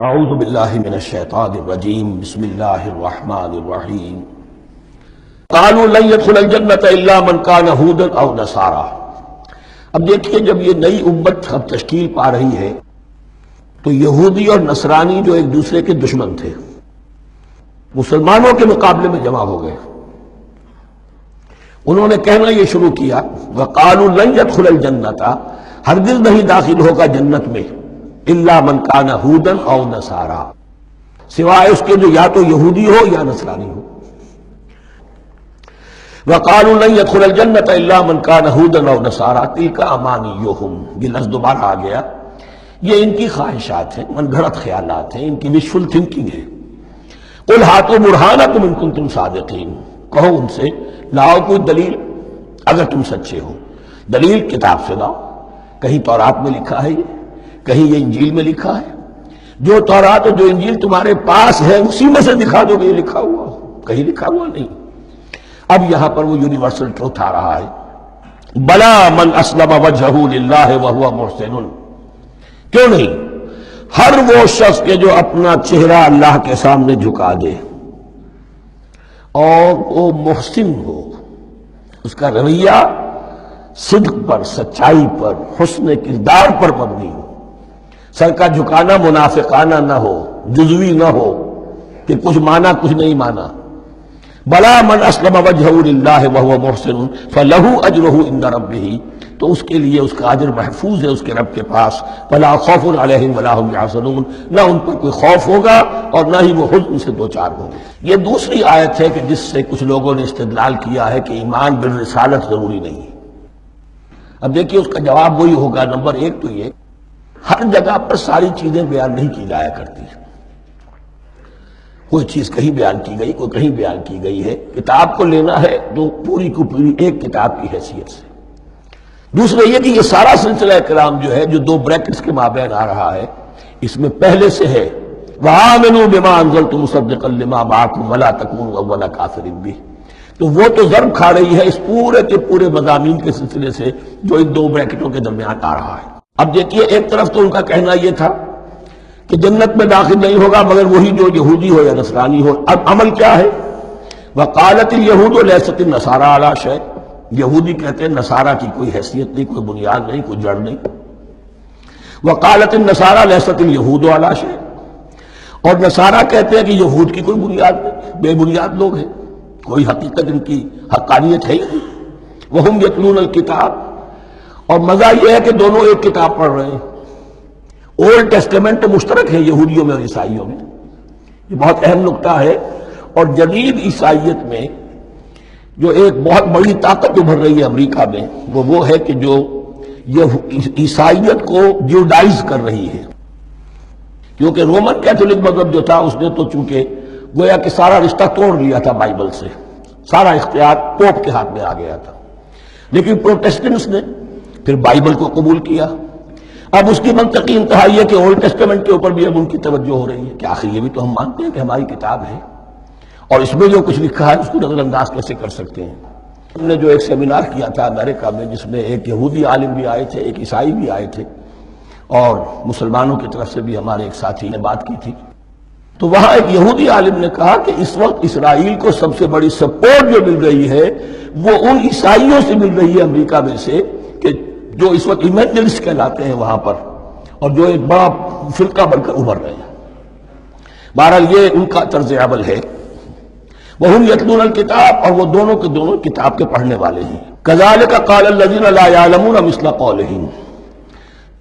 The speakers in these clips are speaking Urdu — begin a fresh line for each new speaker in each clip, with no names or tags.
اعوذ باللہ من الشیطان الرجیم بسم اللہ الرحمن الرحیم قالوا لن يدخل الجنة الا من كان هودا او نصارا۔ اب دیکھیے، جب یہ نئی امت اب تشکیل پا رہی ہے تو یہودی اور نصرانی جو ایک دوسرے کے دشمن تھے مسلمانوں کے مقابلے میں جمع ہو گئے۔ انہوں نے کہنا یہ شروع کیا وقالوا لن يدخل الجنة، ہرگز نہیں داخل ہوگا جنت میں الا من کان ہودا او نصارا، سوائے اس کے جو یا تو یہودی ہو یا نصرانی ہو۔ وقالوا لن يدخل الجنة الا من كان هودا او نصارا تلك امانيهم، یہ لفظ دوبارہ آ گیا، یہ ان کی خواہشات ہیں، من گھڑت خیالات ہیں، ان کی وشفل تھنکنگ ہے۔ قل ہاتوا برہانکم ان کنتم صادقین، کہو ان سے لاؤ کوئی دلیل اگر تم سچے ہو۔ دلیل کتاب سے لاؤ، کہیں تورات میں لکھا ہے، یہ کہیں یہ انجیل میں لکھا ہے، جو تورات اور جو انجیل تمہارے پاس ہے اسی میں سے دکھا دو کہ یہ لکھا ہوا ہو، کہیں لکھا ہوا نہیں۔ اب یہاں پر وہ یونیورسل ٹروتھ آ رہا ہے، بلا من اسلم وجہہ للہ وہو محسن، کیوں نہیں ہر وہ شخص کے جو اپنا چہرہ اللہ کے سامنے جھکا دے اور وہ محسن ہو، اس کا رویہ صدق پر، سچائی پر، حسن کردار پر مبنی ہو، سر کا جھکانا منافقانہ نہ ہو، جزوی نہ ہو کہ کچھ مانا کچھ نہیں مانا۔ بلا من اسلم وجہہ للہ وہو محسن فلہ اجرہ عند ربہ، تو اس کے لیے اس کا اجر محفوظ ہے اس کے رب کے پاس۔ فلا خوف علیہم ولا ہم یحزنون، نہ ان پر کوئی خوف ہوگا اور نہ ہی وہ حزن سے دوچار ہوں گے۔ یہ دوسری آیت ہے کہ جس سے کچھ لوگوں نے استدلال کیا ہے کہ ایمان بالرسالت ضروری نہیں ہے۔ اب دیکھیے اس کا جواب وہی ہوگا، نمبر ایک تو یہ ہر جگہ پر ساری چیزیں بیان نہیں کی جایا کرتی، کوئی چیز کہیں بیان کی گئی، کوئی کہیں بیان کی گئی ہے۔ کتاب کو لینا ہے تو پوری کو پوری ایک کتاب کی حیثیت سے۔ دوسرا یہ کہ یہ سارا سلسلہ کرام جو ہے، جو دو بریکٹس کے مابین آ رہا ہے، اس میں پہلے سے ہے وَآمِنُوا بِمَا أَنزَلْتُ مُصَدِّقًا لِمَا مَعَكُمْ وَلَا تَكُونُوا أَوَّلَ كَافِرٍ بِهِ، تو وہ تو ضرب کھا رہی ہے اس پورے کے پورے مضامین کے سلسلے سے جو ان دو بریکٹوں کے درمیان آ رہا ہے۔ اب دیکھیے، ایک طرف تو ان کا کہنا یہ تھا کہ جنت میں داخل نہیں ہوگا مگر وہی جو یہودی ہو یا نصرانی ہو۔ اب عمل کیا ہے؟ وقالت اليہود لیست النصارى علی شیء، یہودی کہتے ہیں نصارہ کی کوئی حیثیت نہیں، کوئی بنیاد نہیں، کوئی جڑ نہیں۔ وقالت النصارى لیست اليہود علی شیء، اور نصارہ کہتے ہیں کہ یہود کی کوئی بنیاد نہیں، بے بنیاد لوگ ہیں، کوئی حقیقت ان کی حقانیت ہے ہی نہیں۔ وہم یتلون الکتاب، اور مزہ یہ ہے کہ دونوں ایک کتاب پڑھ رہے ہیں۔ اولڈ ٹیسٹمنٹ مشترک ہے یہودیوں میں اور عیسائیوں میں، یہ بہت اہم نقطہ ہے۔ اور جدید عیسائیت میں جو ایک بہت بڑی طاقت ابھر رہی ہے امریکہ میں، وہ ہے کہ جو یہ عیسائیت کو جیوڈائز کر رہی ہے، کیونکہ رومن کیتھولک مذہب جو تھا اس نے تو چونکہ گویا کہ سارا رشتہ توڑ لیا تھا بائبل سے، سارا اختیار پوپ کے ہاتھ میں آ گیا تھا، لیکن پروٹیسٹنٹس نے پھر بائبل کو قبول کیا۔ اب اس کی منطقی انتہا یہ کہ اولڈ ٹیسٹمنٹ کے اوپر بھی اب ان کی توجہ ہو رہی ہے کہ آخر یہ بھی تو ہم مانتے ہیں کہ ہماری کتاب ہے اور اس میں جو کچھ لکھا ہے اس کو نظر انداز کیسے کر سکتے ہیں۔ ہم نے جو ایک سیمینار کیا تھا امریکہ میں، جس میں ایک یہودی عالم بھی آئے تھے، ایک عیسائی بھی آئے تھے، اور مسلمانوں کی طرف سے بھی ہمارے ایک ساتھی نے بات کی تھی، تو وہاں ایک یہودی عالم نے کہا کہ اس وقت اسرائیل کو سب سے بڑی سپورٹ جو مل رہی ہے وہ ان عیسائیوں سے مل رہی ہے امریکہ میں سے، کہ جو اس وقت ایونجلسٹ کہلاتے ہیں وہاں پر، اور جو ایک بڑا فرقہ بن کر ابھر رہے ہیں۔ بہرحال یہ ان کا طرز عمل ہے۔ وَهُمْ يَتْلُونَ الْكِتَابَ، اور وہ دونوں کے دونوں کتاب کے پڑھنے والے ہیں۔ كَذَلِكَ قَالَ الَّذِينَ لَا يَعْلَمُونَ مِثْلَ قَوْلِهِمْ،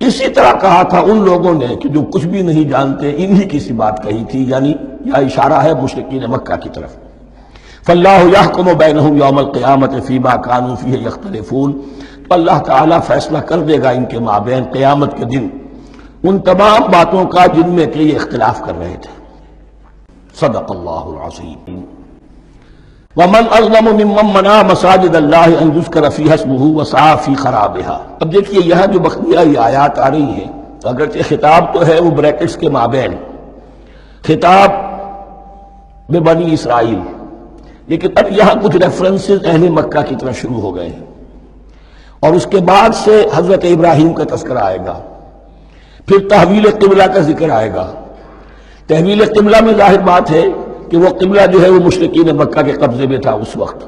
اسی طرح کہا تھا ان لوگوں نے کہ جو کچھ بھی نہیں جانتے انہی کی سی بات کہی تھی، یعنی یہ اشارہ ہے مشرکین مکہ کی طرف۔ فَاللَّهُ يَحْكُمُ بَيْنَهُمْ يَوْمَ الْقِيَامَةِ فِيمَا كَانُوا فِيهِ يَخْتَلِفُونَ، تو اللہ تعالیٰ فیصلہ کر دے گا ان کے مابین قیامت کے دن ان تمام باتوں کا جن میں کہ یہ اختلاف کر رہے تھے۔ صدق اللہ العظیم۔ وَمَنْ أَظْلَمُ مِمَّنْ مَنَعَ مَسَاجِدَ اللَّهِ أَنْ يُذْكَرَ فِيهَا اسْمُهُ وَسَعَىٰ فِي خَرَابِهَا۔ اب دیکھیے یہاں جو بقیہ یہ آیات آ رہی ہیں، اگرچہ خطاب تو ہے وہ بریکٹس کے مابین، خطاب میں بنی اسرائیل، لیکن اب یہاں کچھ ریفرنسز اہل مکہ کی طرف شروع ہو گئے ہیں، اور اس کے بعد سے حضرت ابراہیم کا تذکرہ آئے گا، پھر تحویل قبلہ کا ذکر آئے گا، تحویل قبلہ میں ظاہر بات ہے کہ وہ قبلہ جو ہے وہ مشرکین مکہ کے قبضے میں تھا اس وقت.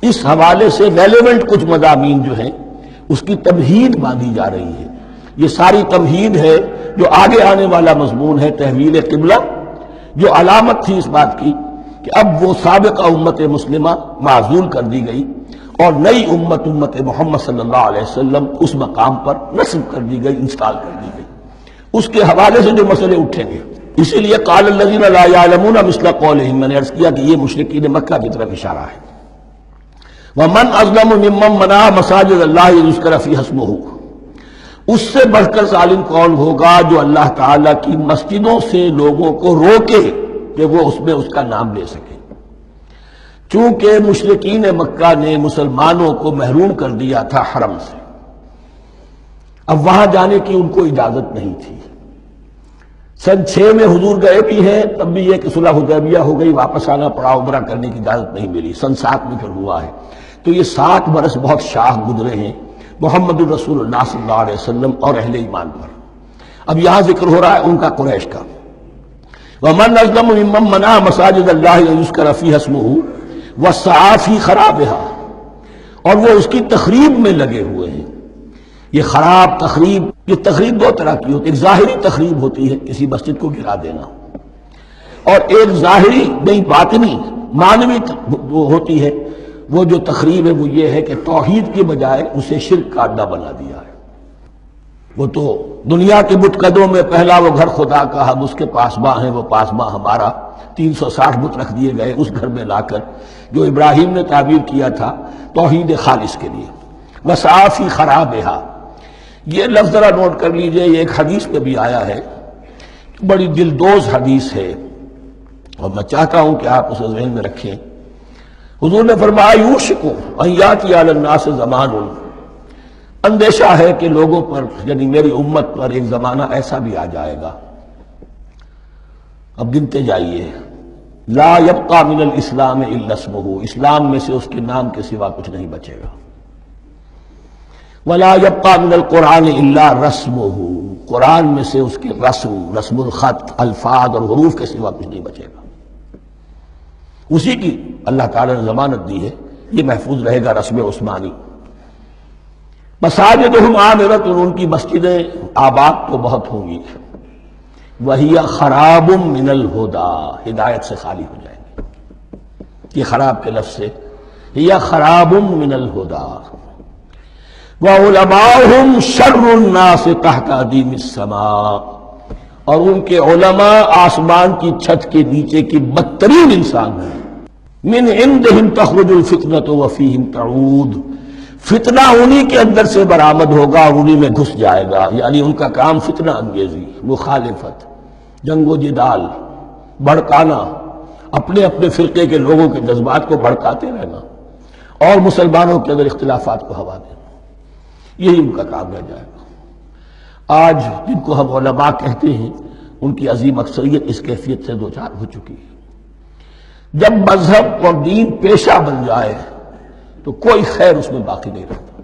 اس حوالے سے ریلیونٹ کچھ مضامین جو ہیں اس کی تمہید باندھی جا رہی ہے. یہ ساری تمہید ہے جو آگے آنے والا مضمون ہے تحویل قبلہ، جو علامت تھی اس بات کی کہ اب وہ سابقہ امت مسلمہ معزول کر دی گئی اور نئی امت محمد صلی اللہ علیہ وسلم اس مقام پر نصب کر دی گئی، انسٹال کر دی گئی. اس کے حوالے سے جو مسئلے اٹھیں گے، اسی لیے قال الذین لا یعلمون مثل قولہم، میں نے عرض کیا کہ یہ مشرکین مکہ کی طرف اشارہ ہے. ومن اظلم ممن منع مساجد اللہ یذکر فیہا اسمہ، اس سے بڑھ کر ظالم کون ہوگا جو اللہ تعالیٰ کی مسجدوں سے لوگوں کو روکے کہ وہ اس میں اس کا نام لے سکے. چونکہ مشرکین مکہ نے مسلمانوں کو محروم کر دیا تھا حرم سے، اب وہاں جانے کی ان کو اجازت نہیں تھی. سن 6 میں حضور گئے بھی ہیں، تب بھی یہ کہ صلح حدیبیہ ہو گئی، واپس آنا پڑا، عمرہ کرنے کی اجازت نہیں ملی. سن 7 میں پھر ہوا ہے. تو یہ 7 برس بہت شاہ گزرے ہیں محمد الرسول اللہ صلی اللہ علیہ وسلم اور اہل ایمان پر. اب یہاں ذکر ہو رہا ہے ان کا، قریش کا. وَمَنْ أَظْلَمُ مِمَّنْ مَنَعَ مَسَاجِدَ اللَّهِ أَن يُذْكَرَ فِيهَا اسْمُهُ وَسَعَىٰ فِي خَرَابِهَا، اور وہ اس کی تخریب میں لگے ہوئے ہیں. یہ خراب تخریب، یہ تخریب 2 طرح کی ہوتی ہے. ایک ظاہری تخریب ہوتی ہے، کسی مسجد کو گرا دینا، اور ایک ظاہری نہیں باطنی معنوی ہوتی ہے. وہ جو تخریب ہے وہ یہ ہے کہ توحید کی بجائے اسے شرک کا اڈا بنا دیا ہے. وہ تو دنیا کے بت قدوں میں پہلا وہ گھر خدا کا، ہم اس کے پاسباں ہیں، وہ پاسباں ہمارا. 360 بت رکھ دیے گئے اس گھر میں لا کر، جو ابراہیم نے تعبیر کیا تھا توحید خالص کے لیے. وَسَعَىٰ فِي خَرَابِهَا، یہ لفظ ذرا نوٹ کر لیجئے، یہ ایک حدیث میں بھی آیا ہے، بڑی دلدوز حدیث ہے اور میں چاہتا ہوں کہ آپ اسے ذہن میں رکھیں. حضور نے فرمایا یوشک ان یاتی علی الناس زمان، اندیشہ ہے کہ لوگوں پر یعنی میری امت پر ایک زمانہ ایسا بھی آ جائے گا. اب گنتے جائیے. لا یبقى من الاسلام الا اسمہ، اسلام میں سے اس کے نام کے سوا کچھ نہیں بچے گا. ولا يبقى من القرآن الا رسمہ، قرآن میں سے اس کے رسم الخط، الفاظ اور حروف کے سوا کچھ نہیں بچے گا. اسی کی اللہ تعالیٰ نے ضمانت دی ہے، یہ محفوظ رہے گا رسم عثمانی. مساجدہم عامرۃ، ان کی مسجدیں آباد تو بہت ہوں گی. وہی خراب من الہدی، ہدایت سے خالی ہو جائیں گے. یہ خراب کے لفظ سے ہی خراب من الہدی. وعلماؤہم شر الناس تحت ادیم السماء، اور ان کے علماء آسمان کی چھت کے نیچے کی بدترین انسان ہیں. من عندہم تخرج الفتنۃ وفیہم تعود، فتنہ انہی کے اندر سے برآمد ہوگا اور انہی میں گھس جائے گا. یعنی ان کا کام فتنہ انگیزی، مخالفت، جنگ و جدال، بھڑکانا، اپنے اپنے فرقے کے لوگوں کے جذبات کو بھڑکاتے رہنا اور مسلمانوں کے اندر اختلافات کو ہوا دینا، یہی ان کا کام رہ جائے گا. آج جن کو ہم علماء کہتے ہیں ان کی عظیم اکثریت اس کیفیت سے دوچار ہو چکی ہے. جب مذہب اور دین پیشہ بن جائے تو کوئی خیر اس میں باقی نہیں رہتا.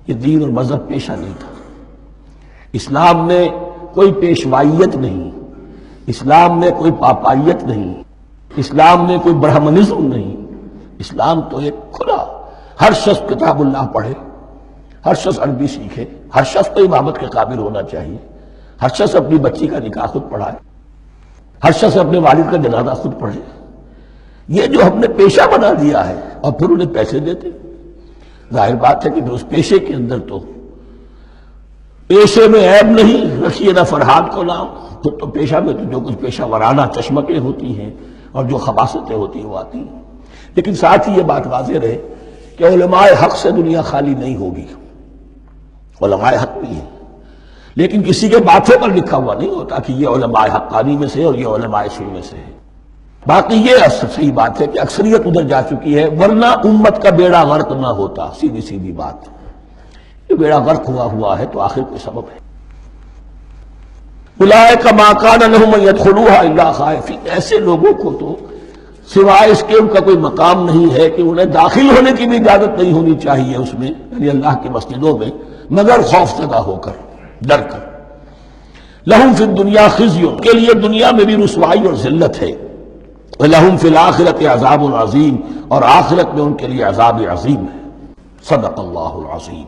یہ دین اور مذہب پیشہ نہیں تھا. اسلام میں کوئی پیشوائیت نہیں، اسلام میں کوئی پاپائیت نہیں، اسلام میں کوئی برہمنزم نہیں. اسلام تو ایک کھلا، ہر شخص کتاب اللہ پڑھے، ہر شخص عربی سیکھے، ہر شخص تو امامت کے قابل ہونا چاہیے، ہر شخص اپنی بچی کا نکاح خود پڑھائے، ہر شخص اپنے والد کا جنازہ خود پڑھے. یہ جو ہم نے پیشہ بنا دیا ہے اور پھر انہیں پیسے دیتے، ظاہر بات ہے کہ اس پیشے کے اندر تو پیشے میں عیب نہیں، رکھیے نہ فرحاد کو نام. تو پیشہ میں تو جو کچھ پیشہ ورانہ چشمکیں ہوتی ہیں اور جو خباثتیں ہوتی ہیں وہ آتی ہیں. لیکن ساتھ ہی یہ بات واضح رہے کہ علماء حق سے دنیا خالی نہیں ہوگی. علماء حق بھی ہیں، لیکن کسی کے ماتھے پر لکھا ہوا نہیں ہوتا کہ یہ علماء حقانی میں سے اور یہ علماء سوء میں سے ہے. باقی یہ صحیح بات ہے کہ اکثریت ادھر جا چکی ہے، ورنہ امت کا بیڑا غرق نہ ہوتا. سیدھی سیدھی بات، یہ بیڑا غرق ہوا ہے تو آخر کوئی سبب ہے. اولئک ما کان لہم ان یدخلوها الا خائفین، ایسے لوگوں کو تو سوائے اس کے ان کا کوئی مقام نہیں ہے کہ انہیں داخل ہونے کی بھی اجازت نہیں ہونی چاہیے اس میں، یعنی اللہ کی مسجدوں میں، مگر خوف زدہ ہو کر، ڈر کر. لہم فی الدنیا خزی، کے لیے دنیا میں بھی رسوائی اور ذلت ہے، لہم فی الآخرۃ عذاب عظیم، اور آخرت میں ان کے لیے عذاب عظیم ہے۔ صدق اللہ العظیم۔